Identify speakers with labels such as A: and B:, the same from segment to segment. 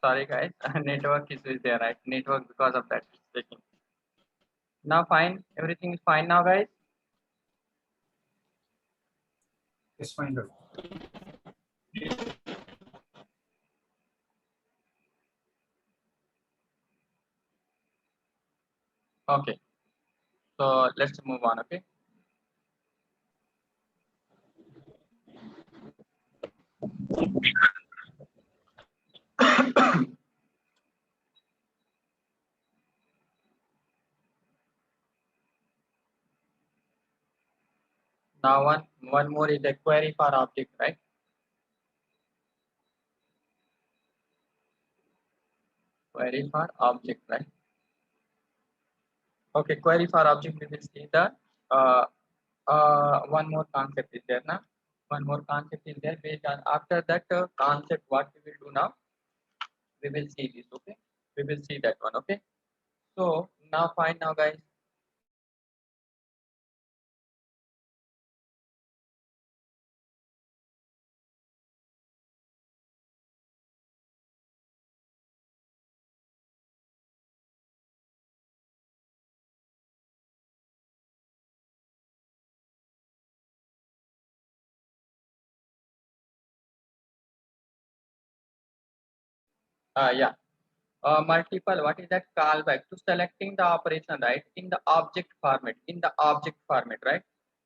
A: Sorry guys, network issue is there, right? Network, because of that it's taking. Now fine, everything is fine now, guys.
B: It's fine.
A: Okay, so let's move on. Okay. Now one more is a query for object, right? Query for object, right? Okay, query for object, we will see the uh, one more concept is there now. One more concept is there. Based on after that concept, what we will do now? We will see this. Okay, we will see that one. Okay. So now fine now, guys. Yeah. Multiple, what is that? Callback to selecting the operation, right? In the object format. In the object format, right?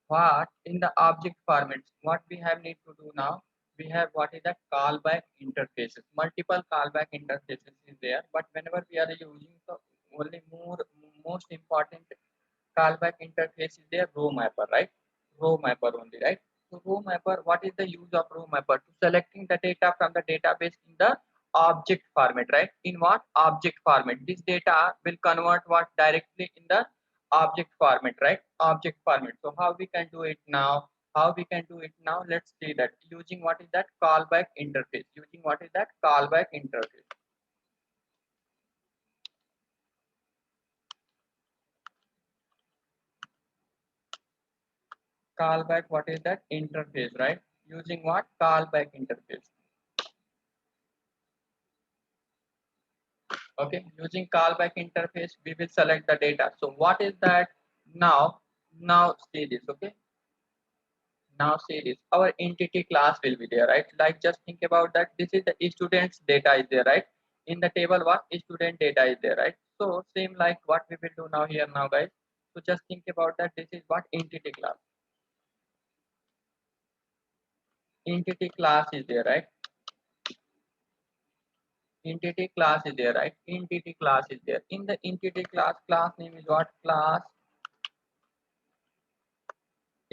A: What in the object format? What we have need to do now? We have what is that? Callback interfaces. Multiple callback interfaces is there, but whenever we are using the only most important callback interface is there, row mapper, right? Row mapper only, right? So row mapper, what is the use of row mapper? To selecting the data from the database in the object format, right? In what? Object format. This data will convert what directly in the object format, right? Object format. So how we can do it now? How we can do it now? Let's see that using what is that? Callback interface. Using what is that? Callback interface. Callback, what is that? Interface, right? Using what? Callback interface. Okay, using callback interface, we will select the data. So what is that? Now see this. Okay, now see this. Our entity class will be there, right? Like just think about that. This is the student's data is there, right? In the table, what student data is there, right? So same like what we will do now here now, guys. So just think about that. This is what entity class. Entity class is there, right? Entity class is there, right? Entity class is there. In the entity class name is what? Class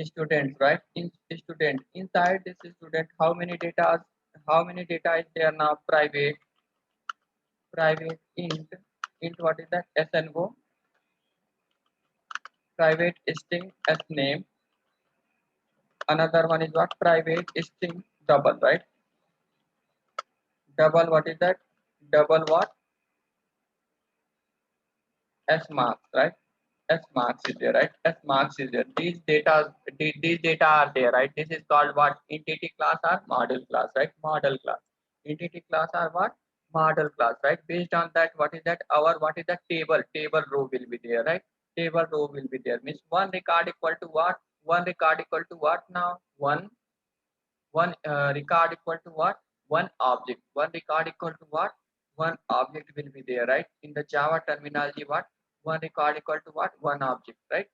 A: students, right? In student, inside this student, how many data is there now? Private int, what is that? SNO, private string s name. Another one is what? Private string double, right? Double, what is that? Double what? S marks, right? S marks is there, right? S marks is there. These data are there, right? This is called what? Entity class or model class, right? Model class. Entity class are what? Model class, right? Based on that, what is that? What is that? Table row will be there, right? Table row will be there. Means one record equal to what? One record equal to what now? One record equal to what? One object. One record equal to what? One object will be there, right? In the Java terminology, what? One record equal to what? One object, right?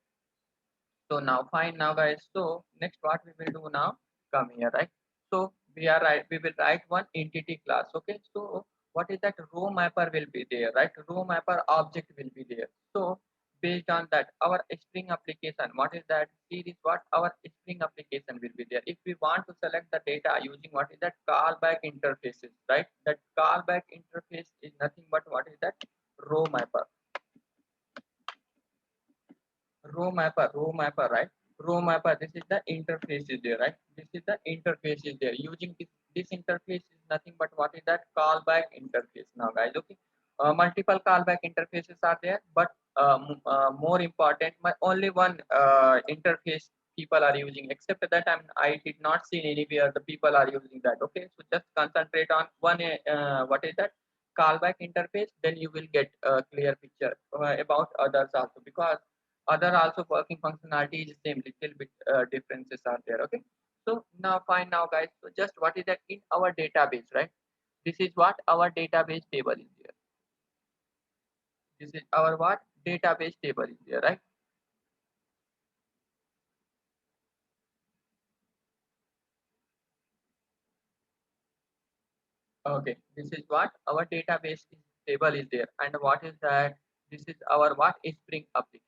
A: So now fine now, guys. So next what we will do now? Come here, right? So we will write one entity class. Okay. So what is that? Row mapper will be there, right? Row mapper object will be there. So based on that, our Spring application, what is that? Here is what our Spring application will be there. If we want to select the data using what is that? Callback interfaces, right? That callback interface is nothing but what is that? Row mapper. Row mapper, right? Row mapper, this is the interface is there, right? This is the interface is there. Using this interface is nothing but what is that? Callback interface now, guys. Okay. Multiple callback interfaces are there, but more important, only one interface people are using, except that I did not see anywhere the people are using that. Okay, so just concentrate on one, what is that callback interface, then you will get a clear picture about others also, because other also working functionality is same, little bit differences are there. Okay, so now fine now guys, so just what is that in our database, right? This is what our database table is there. This is our what database table is there, right? Okay, this is what our database table is there, and what is that? This is our what Spring application.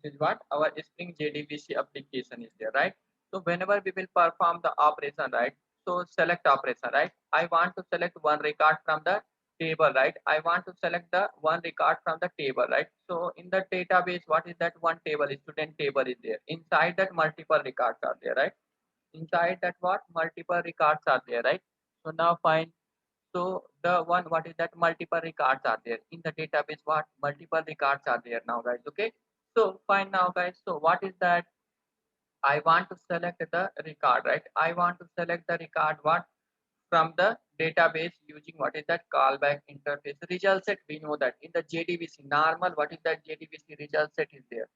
A: This is what our Spring JDBC application is there, right? So whenever we will perform the operation, right? So select operation, right? I want to select one record from the table, right? I want to select the one record from the table, right? So in the database, what is that one table? Student table is there. Inside that multiple records are there, right? Inside that what multiple records are there, right? So now fine. So the one what is that multiple records are there in the database, what multiple records are there now guys. Okay, so fine now guys, so what is that? I want to select the record, right? I want to select the record what from the database using what is that callback interface result set. We know that in the JDBC normal, what is that JDBC result set is there.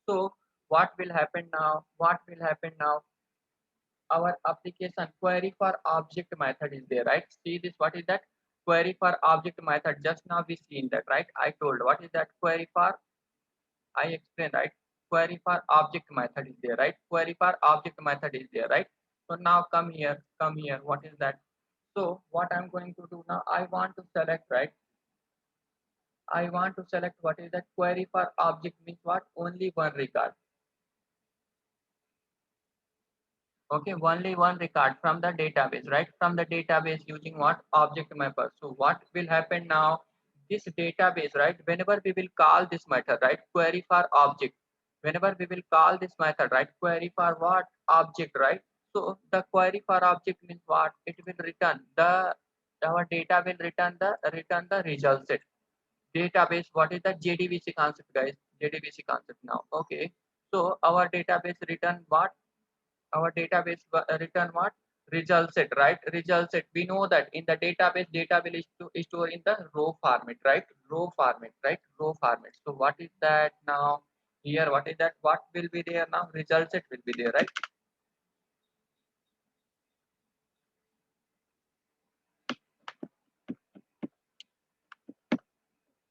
A: So what will happen now? What will happen now? Our application query for object method is there, right? See this, what is that query for object method? Just now we seen that, right? I told what is that query for, I explained, right? Query for object method is there, right? Query for object method is there, right? So now come here, what is that? So what I'm going to do now, I want to select, right? I want to select what is that query for object means what, only one record. Okay, only one record from the database, right? From the database using what object mapper. So what will happen now? This database, right? Whenever we will call this method, right? Query for object. Whenever we will call this method, right? Query for what object, right? So the query for object means what? It will return the, our data will return the result set. Database, what is the JDBC concept, guys? JDBC concept now. Okay. So our database return what? Our database return what result set, right? Result set, we know that in the database data will store in the row format, right? Row format, right? Row format. So what is that now? Here what is that, what will be there now? Result set will be there, right?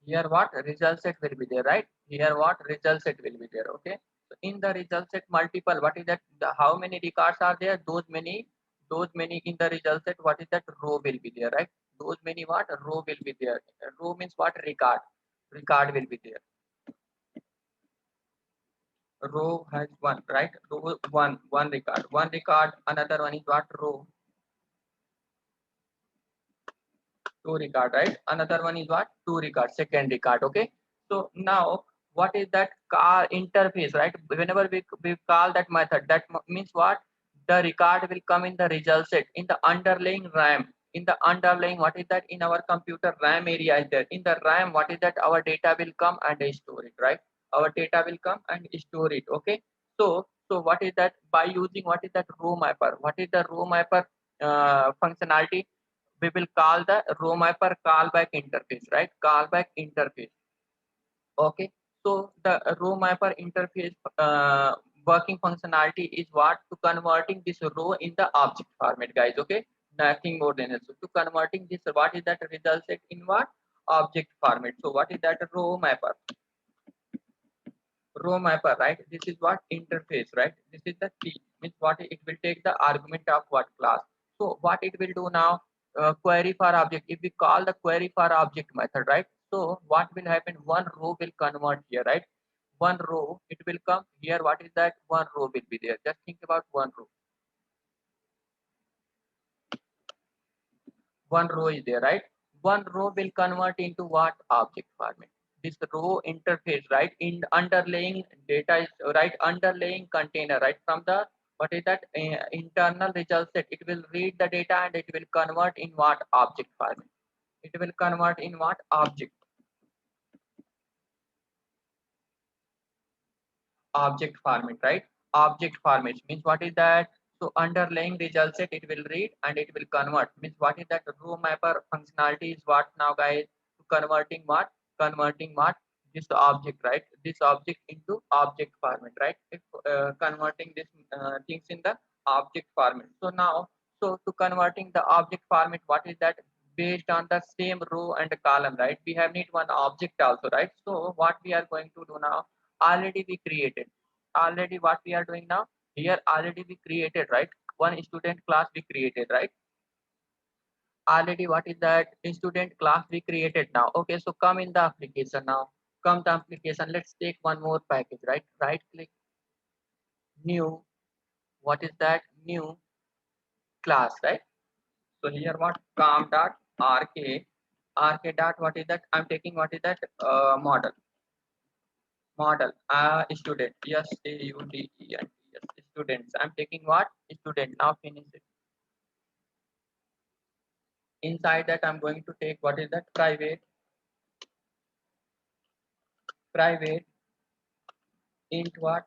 A: Here what result set will be there, right? Here what result set will be there. Okay, so in the result set multiple, what is that, how many records are there? Those many in the result set, what is that row will be there, right? Those many what row will be there. Row means what, record will be there. Row has one, right? Row one record, another one is what row, two record, right? Another one is what, two record, second record. Okay, so now what is that car interface, right? Whenever we call that method, that means what, the record will come in the result set in the underlying RAM. In the underlying, what is that, in our computer RAM area is there. In the RAM, what is that, our data will come and store it, right? Our data will come and store it. Okay, so what is that, by using what is that row mapper, what is the row mapper functionality? We will call the row mapper callback interface, right? Callback interface. Okay, so the row mapper interface working functionality is what, to converting this row in the object format, guys. Okay, nothing more than it. So to converting this, what is that result set in what object format. So what is that row mapper? Row mapper, right? This is what interface, right? This is the key, means what, it will take the argument of what class. So what it will do now, query for object, if we call the query for object method, right? So what will happen, one row will convert here, right? One row, it will come here. What is that, one row will be there. Just think about one row. One row is there, right? One row will convert into what object format. This row interface, right? In underlying data is, right? Underlying container, right? From the What is that internal result set? It will read the data and it will convert in what object format. It will convert in what object format, right? Object format means what is that? So underlying result set it will read and it will convert. Means what is that? Row mapper functionality is what now, guys? Converting what? Converting what? This object, right? This object into object format, right? If converting this things in the object format. So now, so to converting the object format, what is that? Based on the same row and column, right? We have need one object also, right? So what we are going to do now? Already we created. Already what we are doing now? Here already we created, right? One student class we created, right? Already what is that? Student class we created now. Okay, so come in the application now. Come the application. Let's take one more package, right? Right click, new. What is that? New class, right? So here what? Com dot rk. Rk dot what is that? I'm taking what is that? Model. Model. Student. Yes, student. Yes, students. I'm taking what? Student. Now finish it. Inside that I'm going to take what is that? Private int what?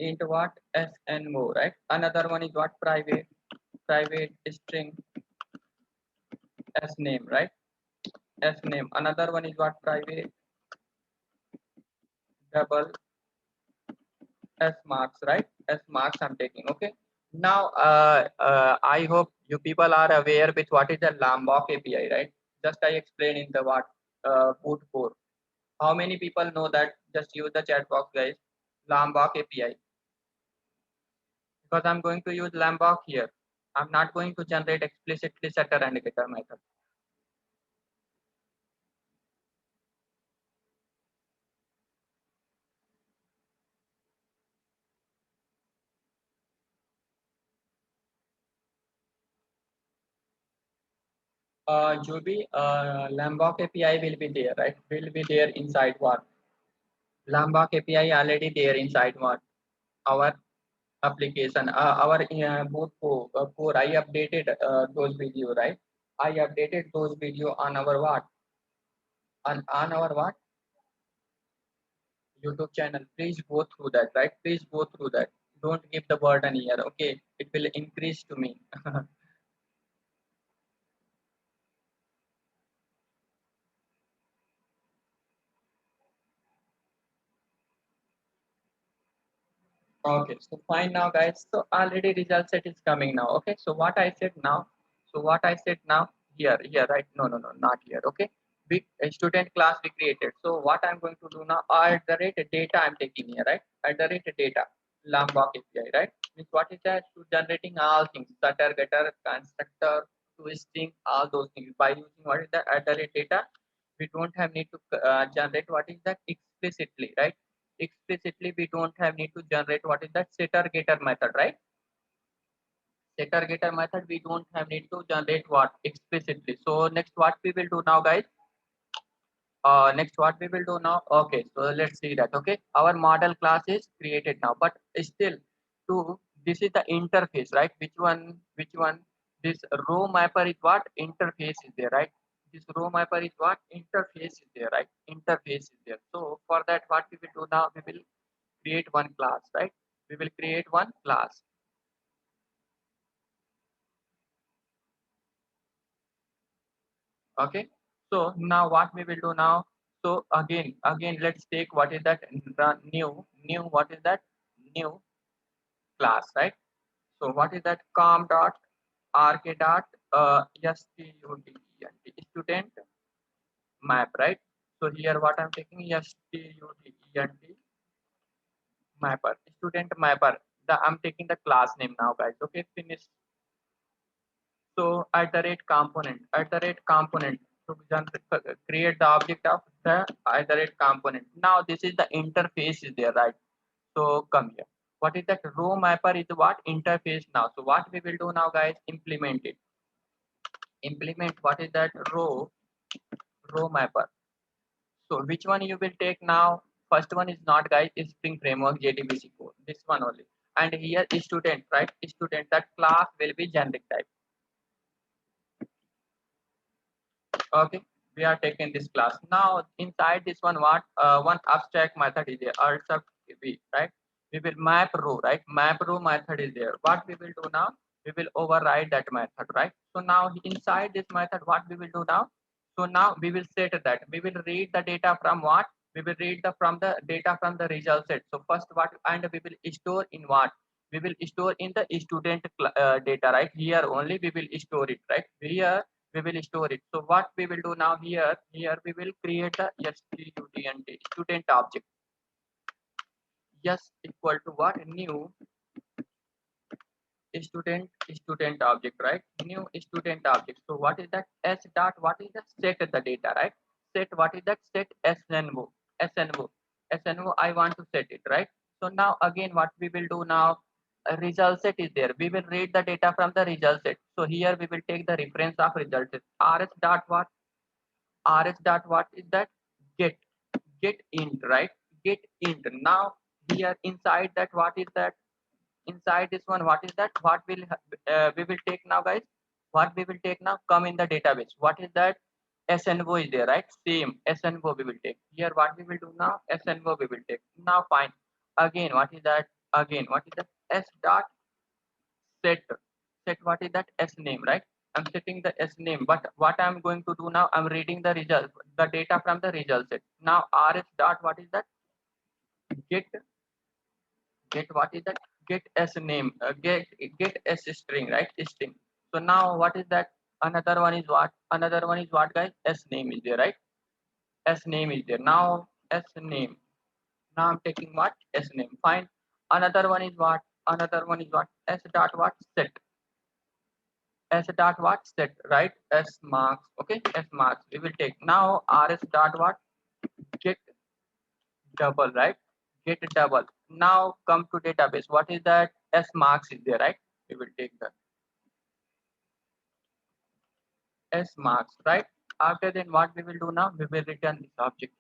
A: Int what? S and more, right? Another one is what? Private string S name, right? S name. Another one is what? Private double S marks, right? S marks I'm taking. Okay. Now I hope you people are aware with what is the Lombok API, right? Just I explain in the what boot core. How many people know that? Just use the chat box, guys. Lombok API. Because I'm going to use Lombok here. I'm not going to generate explicitly setter and getter method. Joby, Lombok API will be there, right? Will be there inside what? Lombok API already there inside what? Our application, our boot core. I updated those video, right? I updated those video on our what? On our what? YouTube channel. Please go through that, right? Please go through that. Don't give the burden here, okay? It will increase to me. Okay, so fine now, guys. So already result set is coming now. Okay, so what I said now. So what I said now here, right? No, not here. Okay, we a student class we created. So what I'm going to do now? At the rate data I'm taking here, right? At the rate data, Lombok API, right? Means what is that? To generating all things, setter, getter, constructor, twisting, all those things by using what is that? At the rate data. We don't have need to generate what is that explicitly, right? Explicitly we don't have need to generate what is that setter getter method, right? Setter getter method we don't have need to generate what explicitly. So next what we will do now, guys? Next what we will do now? Okay, so let's see that. Okay, our model class is created now, but still to this is the interface, right? Which one this row mapper is what? Interface is there, right? This row mapper is what? Interface is there, right? Interface is there. So for that what we will do now? We will create one class, right? We will create one class. Okay, so now what we will do now? So again let's take what is that? New what is that? New class, right? So what is that? Com dot rk dot student map, right? So here what I'm taking student mapper, student mapper. I'm taking the class name now, guys. Okay, finish. So at the rate component, to create the object of the at the rate component. Now this is the interface is there, right? So come here. What is that? Row mapper is what? Interface now. So what we will do now, guys? Implement it. Implement what is that? Row mapper. So which one you will take now? First one is not, guys, is Spring Framework JDBC core. This one only. And here is student, right? Student, that class will be generic type. Okay, we are taking this class. Now inside this one, what one abstract method is there, or sub v, right? We will map row, right? Map row method is there. What we will do now? We will override that method, right? So now inside this method, what we will do now? So now we will set that we will read the data from what? We will read the from the data from the result set. So first what, and we will store in what? We will store in the student data, right? Here only we will store it, right? Here we will store it. So what we will do now, here we will create a student object. Yes, equal to what? New student object, right? New student object. So what is that? S dot, what is that? Set the data, right? Set, what is that? Set snvo. Snvo, I want to set it, right? So now again what we will do now, a result set is there. We will read the data from the result set. So here we will take the reference of result set. Rs dot what? Rs dot what is that? Get int, right? Get int. Now here inside that, what is that? Inside this one, what is that? What will we will take now, guys? What we will take now? Come in the database. What is that? snvo is there, right? Same snvo we will take. Here what we will do now? snvo we will take. Now fine. Again what is that? Again what is that? S dot set. Set, what is that? S name, right? I'm setting the S name, but what I'm going to do now, I'm reading the result, the data from the result set. Now rs dot, what is that? Get what is that? Get s name, get s string, right? String. So now what is that? Another one is what? Another one is what, guys? S name is there, right? S name is there. Now S name. Now I'm taking what? S name. Fine. Another one is what? Another one is what? S dot what? Set. S dot what? Set, right? S marks. Okay, S marks. We will take now rs dot what? Get double, right? Get double. Now come to database. What is that? S marks is there, right? We will take the S marks, right? After then what we will do now? We will return this object.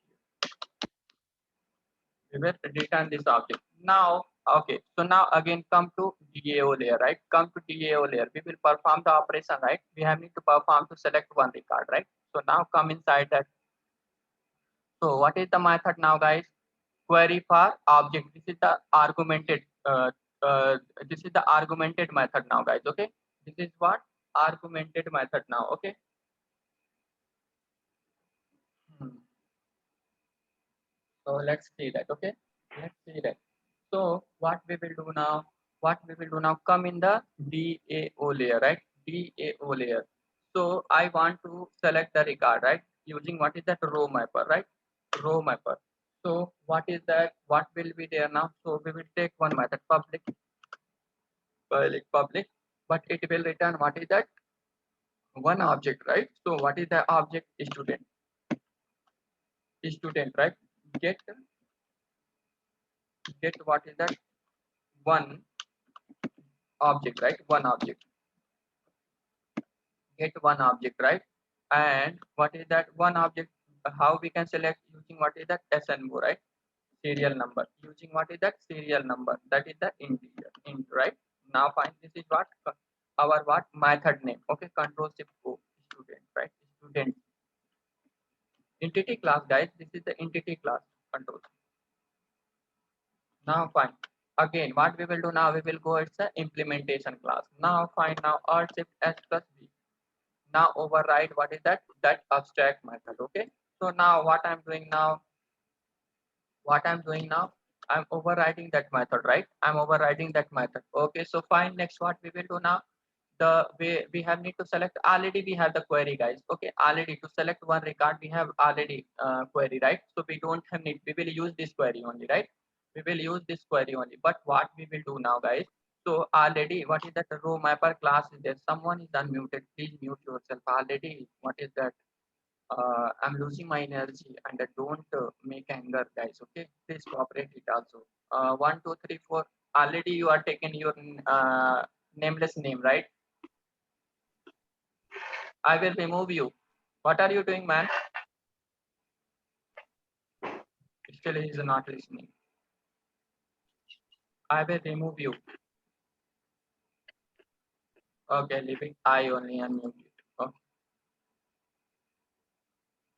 A: We will return this object. Now, okay. So now again come to DAO layer, right? Come to DAO layer. We will perform the operation, right? We have need to perform to select one record, right? So now come inside that. So what is the method now, guys? Query for object. This is the argumented. This is the argumented method now, guys. Okay. This is what? Argumented method now. Okay. Hmm. So let's see that. Okay. Let's see that. So what we will do now? What we will do now? Come in the DAO layer, right? DAO layer. So I want to select the record, right? Using what is that? Row mapper, right? Row mapper. So what is that? What will be there now? So we will take one method, public, but it will return what is that? One object, right? So what is the object? Student, right? Get what is that? One object, right? One object. Get one object, right? And what is that one object? How we can select? Using what is that? snvo, right? Serial number. Using what is that? Serial number. That is the integer, int, right? Now fine. This is what our what method name. Okay, control shift O, student, right? Student entity class, guys. This is the entity class. Control. Now fine. Again, what we will do now? We will go. It's the implementation class. Now fine. Now alt shift S plus V. Now override what is that? That abstract method. Okay. So now what I'm doing now? What I'm doing now? I'm overriding that method, right? I'm overriding that method. Okay. So fine. Next, what we will do now? The way we have need to select, already we have the query, guys. Okay, already to select one record we have already query, right? So we don't have need, we will use this query only, right? We will use this query only. But what we will do now, guys, so already what is that? Row mapper class is there. Someone is unmuted, please mute yourself. Already what is that? I'm losing my energy, and don't make anger, guys. Okay, please cooperate it also. 1 2 3 4, already you are taking your nameless name, right? I will remove you. What are you doing, man? Still he is not listening. I will remove you. Okay, leaving I only unmute it. Okay.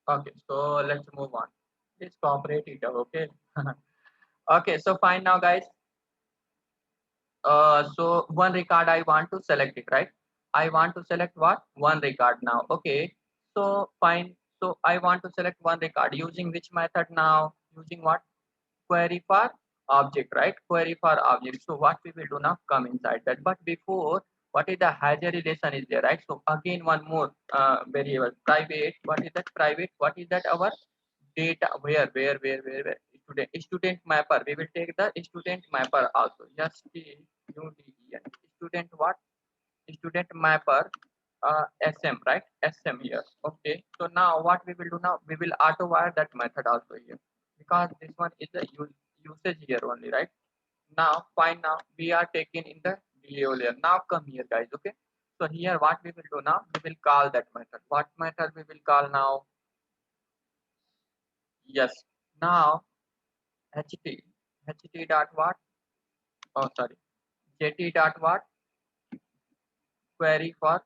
A: Okay, so let's move on. Let's cooperate it. Okay. Okay, so fine now, guys. So one record I want to select it, right? I want to select what? One record now. Okay. So fine. So I want to select one record using which method now? Using what? Query for object, right? Query for object. So what we will do now? Come inside that. But before, what is the hazard relation is there, right? So again, one more variable, private. What is that private? What is that our data? Where? Student mapper. We will take the student mapper also. Just student what? Student mapper sm, right? Sm here. Okay, so now what we will do now, we will auto wire that method also here, because this one is the usage here only, right? Now fine, now we are taking in the DAO layer. Now come here, guys. Okay, so here what we will do now, we will call that method. What method we will call now? Yes, now ht dot what? Oh, sorry, jt dot what? Query for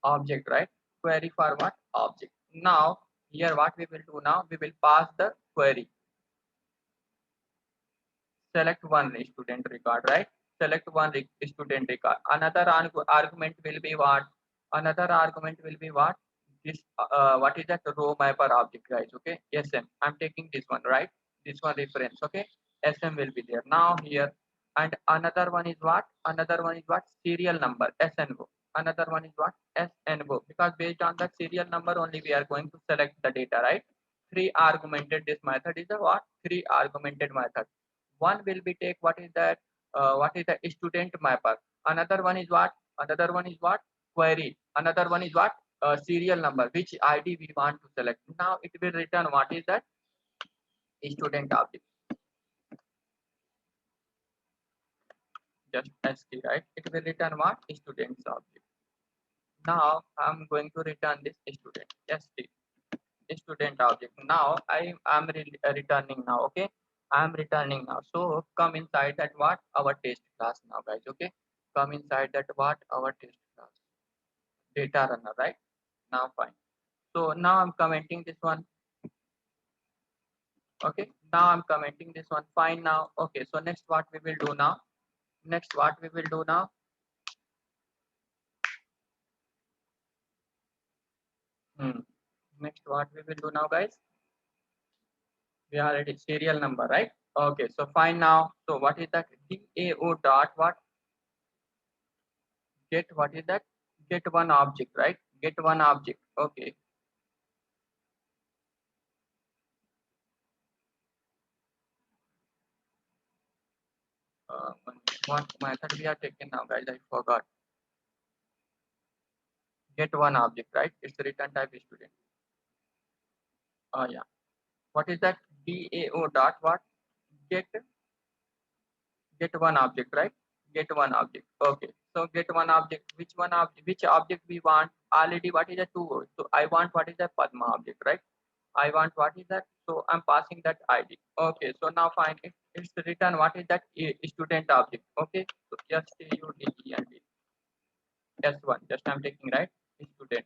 A: object, right? Query for what? Object. Now here what we will do now, we will pass the query. Select one student record, right? Select one student record. Another argument will be what? Another argument will be what? This what is that row mapper object, guys? Okay, sm. I'm taking this one, right? This one reference. Okay, sm will be there now here. And another one is what? Another one is what? Serial number, snvo. Another one is what? snvo. Because based on that serial number only we are going to select the data, right? Three argumented. This method is a what? Three argumented method. One will be take what is that? What is the student mapper? Another one is what? Another one is what? Query. Another one is what? Serial number, which ID we want to select. Now it will return what is that? Student object. Just ST, right? It will return what? Students object. Now I'm going to return this student. ST. Student object. Now I am returning now. Okay, I am returning now. So come inside that what? Our test class now, guys. Okay, come inside that what? Our test class. Data runner, right? Now fine. So now I'm commenting this one. Okay, now I'm commenting this one. Fine now. Okay, so next what we will do now? Next what we will do now? Next what we will do now, guys? We are at serial number, right? Okay, so fine now. So what is that? DAO dot what? Get what is that? Get one object, right? Get one object. Okay. What method we are taking now, guys? I forgot. Get one object, right? It's return type student. Oh yeah. What is that? DAO dot what? Get one object, right? Get one object. Okay, so get one object. Which one object? Which object we want? Already what is the two? So I want what is the Padma object, right? I want what is that? So I'm passing that ID. Okay, so now fine. It's written what is that? Student object. Okay, so student S1. Just I'm taking, right? Student.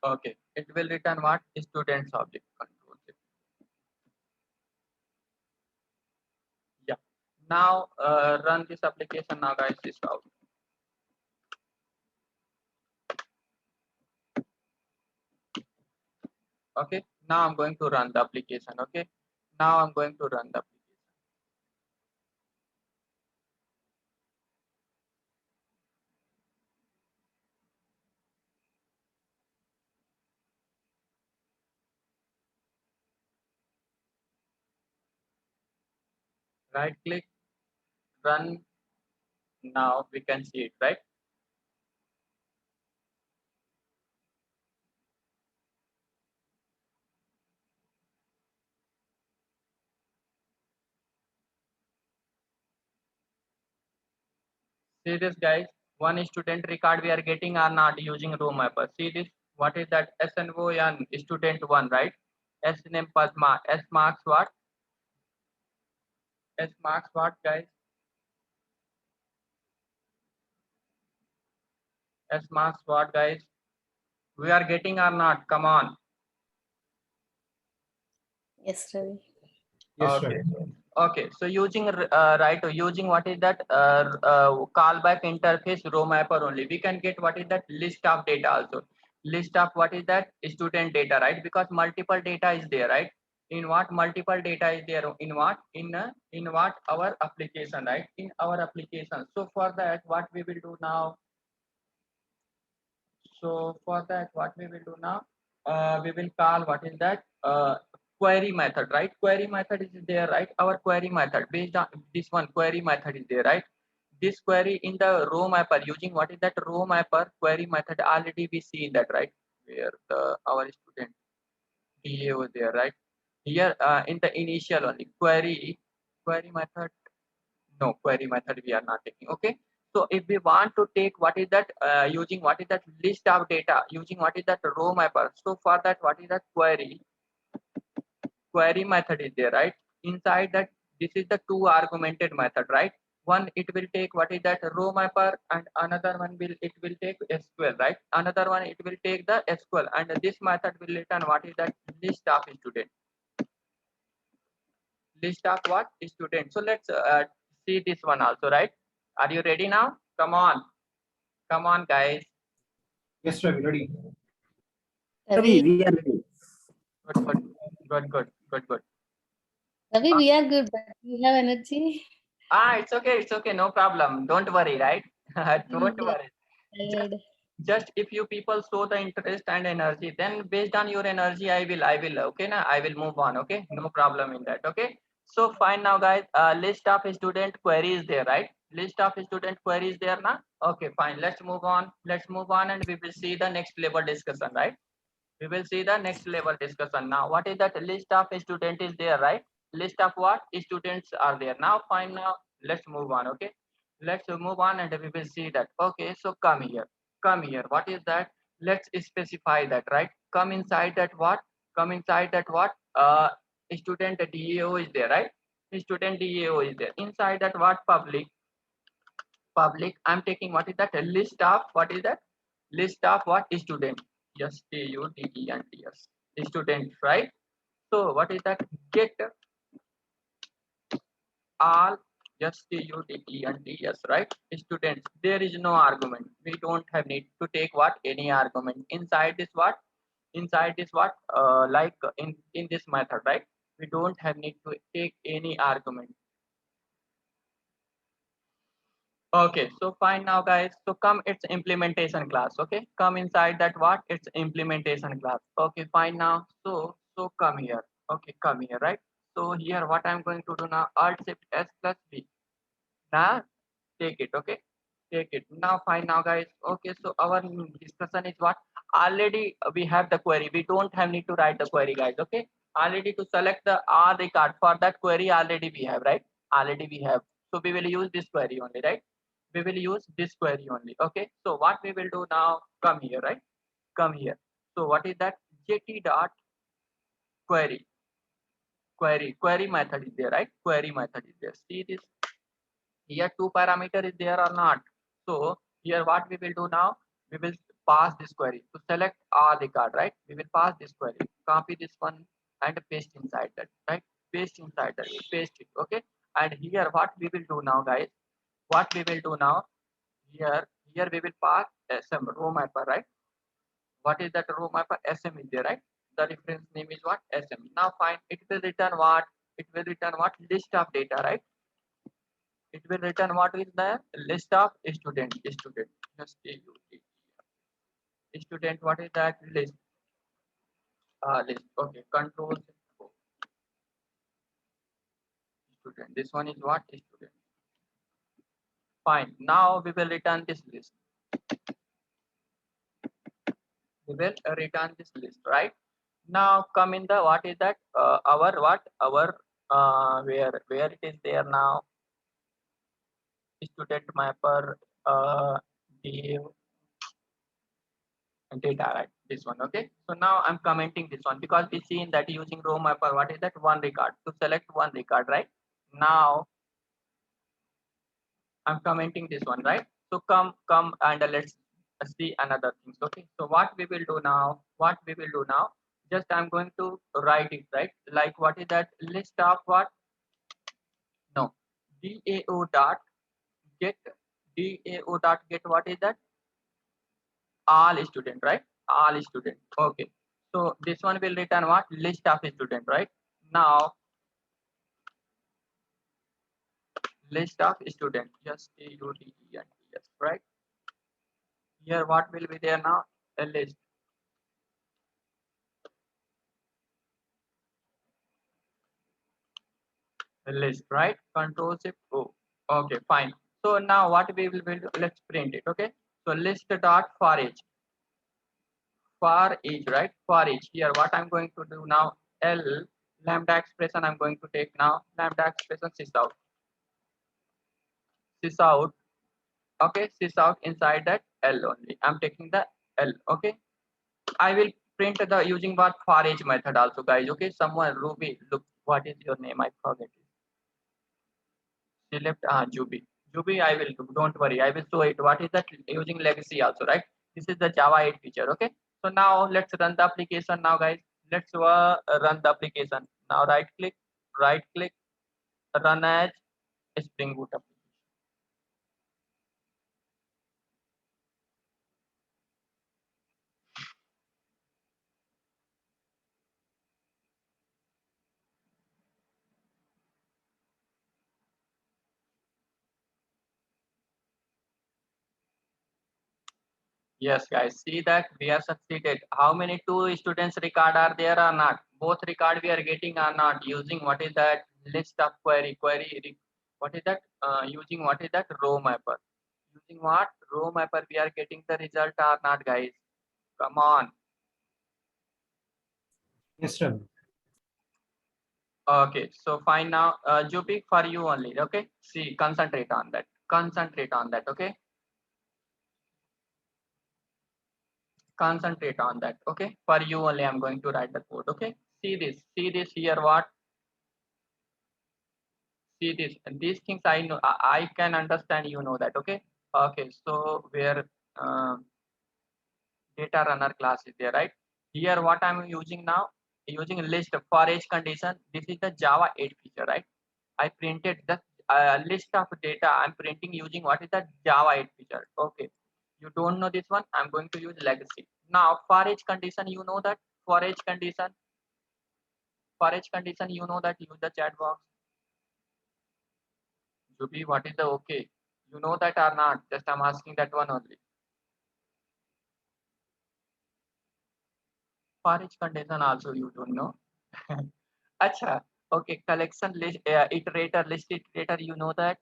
A: Okay, it will return what? Students object. Control Z. Yeah. Now run this application now, guys. This out. Okay, now I'm going to run the application. Okay, now I'm going to run the application. Right click, run. Now we can see it, right? See this, guys, one student record we are getting are not using row mapper. See this, What is that? SNO and student 1, right? S name Padma. S marks what? S marks what, guys? S marks what, guys? We are getting or not? Come on.
C: Yes, Ravi.
B: Yes,
A: Okay.
B: sir.
A: Okay. So using right, using what is that callback interface row mapper only, we can get what is that list of data also. List of what is that student data, right? Because multiple data is there, right? In what multiple data is there? In what? In what our application, right? In our application. So for that, what we will do now? So for that, what we will do now? We will call what is that query method, right? Query method is there, right? Our query method based on this one query method is there, right? This query in the row mapper using what is that row mapper query method already we see in that, right? Where the our student DA was there, right? Here in the initial only query method. No, query method we are not taking. Okay. So if we want to take what is that using what is that list of data using what is that row mapper. So for that what is that query method is there, right? Inside that this is the two argumented method, right? One it will take what is that row mapper and another one will it will take SQL, right? Another one it will take the SQL and this method will return what is that list of student. List of what student. So let's see this one also, right? Are you ready now? Come on, guys.
B: Yes, Ravi, ready.
C: Ravi,
D: We are ready.
A: Good.
C: Ravi, we are good, but we have energy.
A: It's okay, no problem. Don't worry, right? Don't
C: Yeah,
A: worry. Just,
C: tired.
A: just if you people show the interest and energy, then based on your energy, I will, okay, na? I will move on, okay? No problem in that, okay? So fine now, guys. List of student queries there, right? List of student queries there, na? Okay, fine. Let's move on. Let's move on, and we will see the next level discussion, right? We will see the next level discussion. Now what is that list of student is there, right? List of what students are there. Now fine, now let's move on. Okay, let's move on and we will see that. Okay, so come here, what is that? Let's specify that, right? Come inside that what? Come inside that what? Student DAO is there, right? Student DAO is there. Inside that what? Public, I'm taking what is that? A list of what is that? List of what? Student. Students. Student, right? So what is that? Get all students, right? Students. There is no argument. We don't have need to take what? Any argument. Inside this what? Inside this what? Like in this method, right? We don't have need to take any argument. Okay, so fine now, guys. So come it's implementation class. Okay, come inside that what? It's implementation class. Okay, fine now. So come here. Okay, come here, right? So here what I'm going to do now, Alt Shift S plus V. Now take it. Okay, take it. Now fine now, guys. Okay, so our discussion is what? Already we have the query. We don't have need to write the query, guys. Okay, already to select the R record for that query already we have, right? Already we have. So we will use this query only, right? We will use this query only. Okay, so what we will do now, come here, right? Come here. So what is that? JT dot query method is there, right? Query method is there. See this here, two parameter is there or not? So here what we will do now, we will pass this query to select all the card, right? We will pass this query, copy this one and paste inside that, right? Paste inside that, paste it. Okay, and here what we will do now, guys, what we will do now, here we will pass SM row mapper, right? What is that row mapper? SM is there, right? The reference name is what? SM. Now fine, it will return what? It will return what? List of data, right? It will return what is the list of student. Student, what is that? List. List. Okay, control student. This one is what? Student. Fine. Now we will return this list. We will return this list, right? Now come in the what is that? Our what? Our where it is there now? Student mapper. Div. data, right? This one, okay. So now I'm commenting this one because we see in that using row mapper, what is that? One record to select one record, right? Now I'm commenting this one, right? So come and let's see another things. Okay. So what we will do now? What we will do now? Just I'm going to write it, right? Like what is that list of what? No, DAO dot get DAO dot get what is that? All student, right? All student. Okay. So this one will return what? List of student, right? Now list of student. Yes, student. Yes, right? Here what will be there now? A list. A list, right? Control shift O. Okay, fine. So now what we will do? Let's print it. Okay. So list dot for each. For each, right? For each. Here what I'm going to do now? L lambda expression I'm going to take now. Lambda expression sysout. Sysout. Okay, sysout inside that L only. I'm taking the L. Okay. I will print the using what for each method also, guys. Okay. Someone Ruby. Look, what is your name? I forget it. Select Juby. Juby, I will do. Don't worry. I will show it. What is that using legacy also, right? This is the Java 8 feature. Okay. So now let's run the application now, guys. Let's run the application. Now right click, run as Spring Boot application. Yes, guys, see that we have succeeded. How many two students record are there or not? Both record we are getting or not using what is that list of what is that? Using what is that row mapper? Using what row mapper we are getting the result or not, guys? Come on.
B: Yes, Ravi.
A: Okay, so fine now. Jupik for you only. Okay, see, concentrate on that. Concentrate on that. Okay, concentrate on that. Okay, for you only. I'm going to write the code. Okay, see this. See this here. What? See this, and these things I know, I can understand, you know that. Okay. Okay, so where data runner class is there, right? Here what I'm using now, using list for each condition. This is the Java 8 feature, right? I printed the list of data. I'm printing using what is the Java 8 feature. Okay, you don't know this one, I'm going to use legacy. Now for each condition, you know that for each condition, you know that, use the chat box. Jubi, what is the okay? You know that or not? Just I'm asking that one only. For each condition also you don't know. Acha. Okay, collection list, iterator, list iterator, you know that?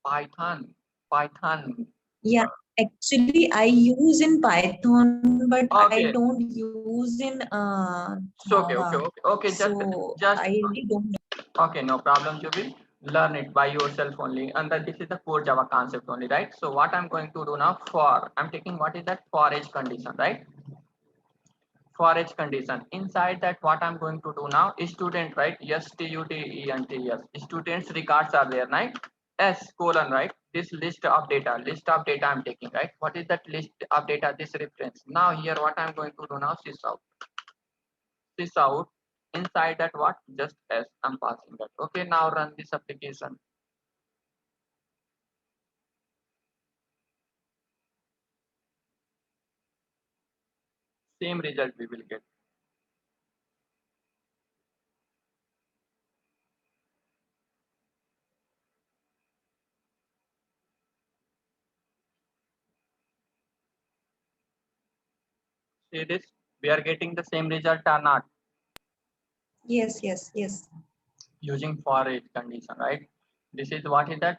A: Python.
D: Yeah, actually, I use in Python, but I
A: Okay.
D: don't use in
A: So okay.
D: Java.
A: Okay.
D: So
A: Just
D: I really don't know.
A: okay. No problem, Jubil. Learn it by yourself only, and then this is the core Java concept only, right? So what I'm going to do now, for I'm taking what is that for each condition, right? For each condition, inside that what I'm going to do now is student, right? Yes, student, yes, students records are there, right? S colon, right? This list of data I'm taking, right? What is that list of data? This reference. Now here what I'm going to do now, sys out inside that what, just S I'm passing that. Okay, now run this application. Same result we will get. See this, we are getting the same result or not?
D: Yes, yes, yes.
A: Using for each condition, right? This is what is that,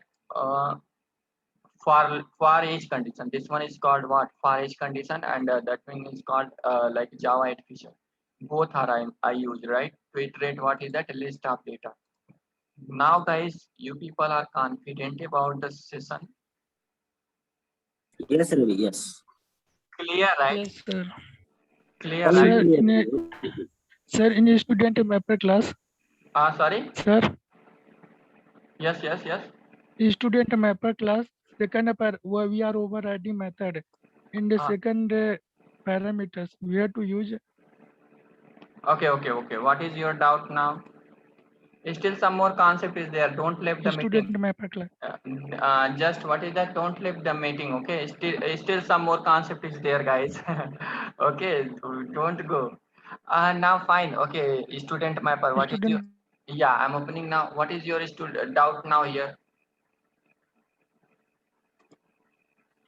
A: for each condition. This one is called what, for each condition, and that one is called like Java 8 feature. Both are I use, right, to iterate what is that list of data. Now, guys, you people are confident about the session.
E: Yes, Ravi, yes.
A: Clear, right?
F: Yes, sir.
A: Clear,
F: Sir,
A: right?
F: in a student mapper class,
A: Sorry.
F: sir,
A: Yes, yes, yes.
F: student mapper class, second where we are overriding method. In the
A: Ah.
F: second parameters, we have to use
A: Okay. What is your doubt now? Still some more concept is there. Don't leave the meeting.
F: student mapper class.
A: Just what is that? Don't leave the meeting. Okay. Still some more concept is there, guys. Okay. Don't go. Now fine. Okay. Student mapper. What is your?
F: Student,
A: Yeah, I'm opening now. What is your doubt now here?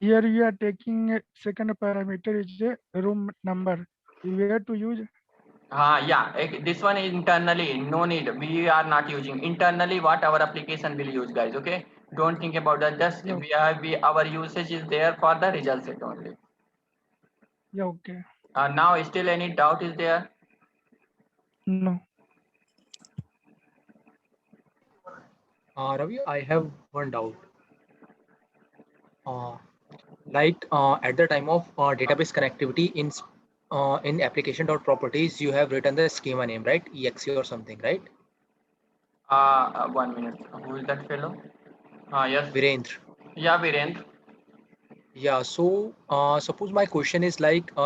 F: here we are taking a second parameter is a room number. We have to use
A: Yeah, this one is internally, no need. We are not using internally what our application will use, guys. Okay, don't think about that. Just
F: Yeah.
A: our usage is there for the result set only.
F: yeah, okay.
A: Now still any doubt is there?
F: No.
B: Ravi, I have one doubt. At the time of database connectivity in application.properties, you have written the schema name, right? exe or something, right?
A: 1 minute. Who is that fellow? Yes.
B: Virendra.
A: Yeah, Virendra.
B: Yeah, so suppose my question is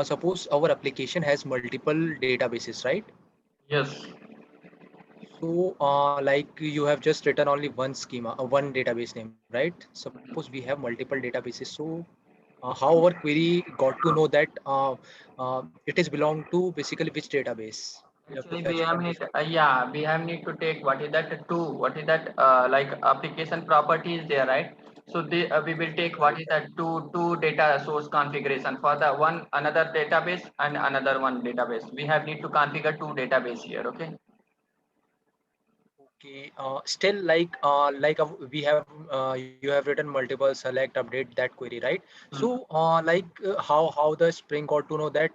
B: suppose our application has multiple databases, right?
A: Yes.
B: So you have just written only one schema, one database name, right? Suppose we have multiple databases. So how our query got to know that it is belong to basically which database? We have to
A: Actually, we
B: fetch
A: have
B: from
A: need,
B: this.
A: we have need to take what is that two, what is that like application property is there, right? So we will take what is that two data source configuration for the one another database and another one database. We have need to configure two database here, okay?
B: Okay, still we have you have written multiple select update that query, right? So how the Spring got to know that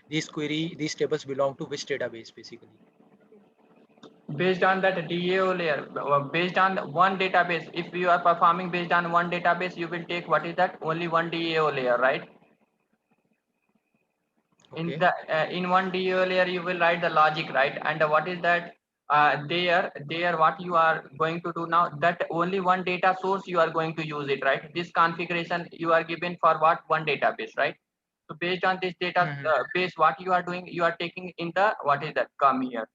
B: these tables belong to which database basically?
A: Based on that DAO layer, based on one database, if you are performing based on one database, you will take what is that only one DAO layer, right? In
B: Okay.
A: the in one DAO layer you will write the logic, right? And what is that there what you are going to do now, that only one data source you are going to use it, right? This configuration you are given for what? One database, right? So based on this data base, what you are doing, you are taking in the what is that come here,